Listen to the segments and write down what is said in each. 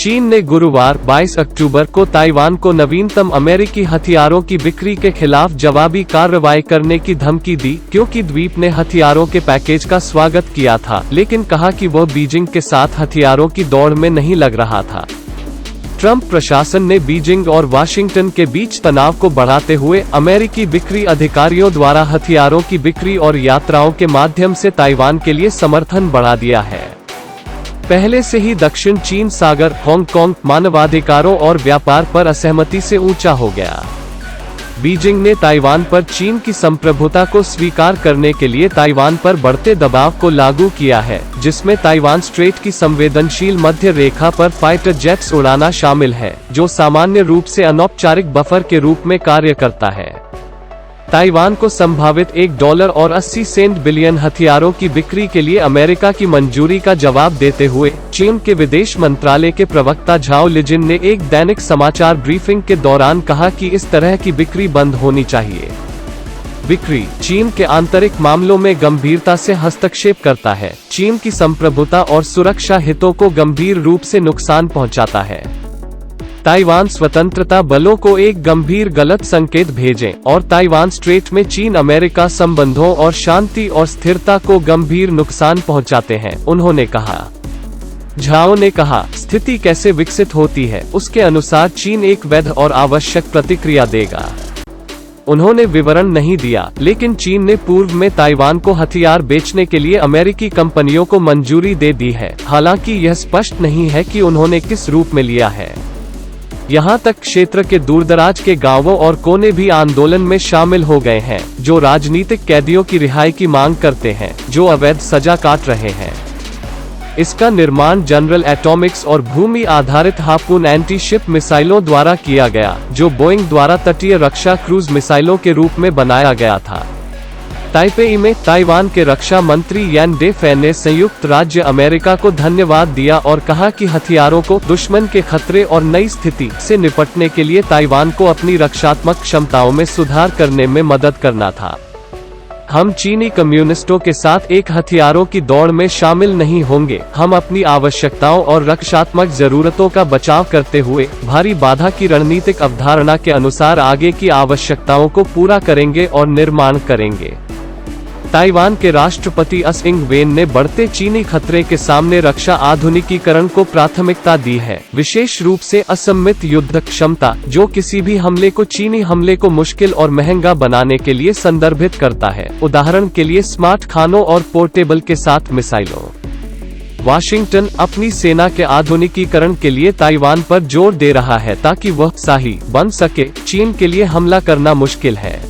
चीन ने गुरुवार 22 अक्टूबर को ताइवान को नवीनतम अमेरिकी हथियारों की बिक्री के खिलाफ जवाबी कार्रवाई करने की धमकी दी, क्योंकि द्वीप ने हथियारों के पैकेज का स्वागत किया था, लेकिन कहा कि वह बीजिंग के साथ हथियारों की दौड़ में नहीं लग रहा था। ट्रंप प्रशासन ने बीजिंग और वाशिंगटन के बीच तनाव को बढ़ाते हुए अमेरिकी बिक्री अधिकारियों द्वारा हथियारों की बिक्री और यात्राओं के माध्यम से ताइवान के लिए समर्थन बढ़ा दिया है। पहले से ही दक्षिण चीन सागर, हांगकांग मानवाधिकारों और व्यापार पर असहमति से ऊंचा हो गया। बीजिंग ने ताइवान पर चीन की संप्रभुता को स्वीकार करने के लिए ताइवान पर बढ़ते दबाव को लागू किया है, जिसमें ताइवान स्ट्रेट की संवेदनशील मध्य रेखा पर फाइटर जेट्स उड़ाना शामिल है, जो सामान्य रूप से अनौपचारिक बफर के रूप में कार्य करता है। ताइवान को संभावित $1.80 बिलियन हथियारों की बिक्री के लिए अमेरिका की मंजूरी का जवाब देते हुए चीन के विदेश मंत्रालय के प्रवक्ता झाओ लिजिन ने एक दैनिक समाचार ब्रीफिंग के दौरान कहा कि इस तरह की बिक्री बंद होनी चाहिए। बिक्री चीन के आंतरिक मामलों में गंभीरता से हस्तक्षेप करता है, चीन की संप्रभुता और सुरक्षा हितों को गंभीर रूप से नुकसान पहुंचाता है। ताइवान स्वतंत्रता बलों को एक गंभीर गलत संकेत भेजें और ताइवान स्ट्रेट में चीन अमेरिका संबंधों और शांति और स्थिरता को गंभीर नुकसान पहुंचाते हैं, उन्होंने कहा। झाओ ने कहा, स्थिति कैसे विकसित होती है उसके अनुसार चीन एक वैध और आवश्यक प्रतिक्रिया देगा। उन्होंने विवरण नहीं दिया, लेकिन चीन ने पूर्व में ताइवान को हथियार बेचने के लिए अमेरिकी कंपनियों को मंजूरी दे दी है, हालांकि यह स्पष्ट नहीं है कि उन्होंने किस रूप में लिया है। यहाँ तक क्षेत्र के दूरदराज के गांवों और कोने भी आंदोलन में शामिल हो गए हैं, जो राजनीतिक कैदियों की रिहाई की मांग करते हैं, जो अवैध सजा काट रहे हैं। इसका निर्माण जनरल एटॉमिक्स और भूमि आधारित हार्पून एंटी शिप मिसाइलों द्वारा किया गया, जो बोइंग द्वारा तटीय रक्षा क्रूज मिसाइलों के रूप में बनाया गया था। ताइपेई में ताइवान के रक्षा मंत्री यान डेफे ने संयुक्त राज्य अमेरिका को धन्यवाद दिया और कहा कि हथियारों को दुश्मन के खतरे और नई स्थिति से निपटने के लिए ताइवान को अपनी रक्षात्मक क्षमताओं में सुधार करने में मदद करना था। हम चीनी कम्युनिस्टों के साथ एक हथियारों की दौड़ में शामिल नहीं होंगे। हम अपनी आवश्यकताओं और रक्षात्मक जरूरतों का बचाव करते हुए भारी बाधा की रणनीतिक अवधारणा के अनुसार आगे की आवश्यकताओं को पूरा करेंगे और निर्माण करेंगे। ताइवान के राष्ट्रपति त्सै इंग वेन ने बढ़ते चीनी खतरे के सामने रक्षा आधुनिकीकरण को प्राथमिकता दी है, विशेष रूप से असम्मित युद्ध क्षमता, जो किसी भी हमले को चीनी हमले को मुश्किल और महंगा बनाने के लिए संदर्भित करता है, उदाहरण के लिए स्मार्ट खानों और पोर्टेबल के साथ मिसाइलों। वाशिंगटन अपनी सेना के आधुनिकीकरण के लिए ताइवान पर जोर दे रहा है ताकि वह शाही बन सके। चीन के लिए हमला करना मुश्किल है।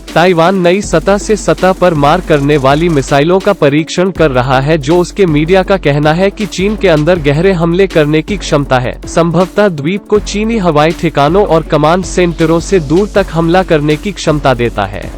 ताइवान नई सतह से सतह पर मार करने वाली मिसाइलों का परीक्षण कर रहा है, जो उसके मीडिया का कहना है कि चीन के अंदर गहरे हमले करने की क्षमता है, संभवतः द्वीप को चीनी हवाई ठिकानों और कमांड सेंटरों से दूर तक हमला करने की क्षमता देता है।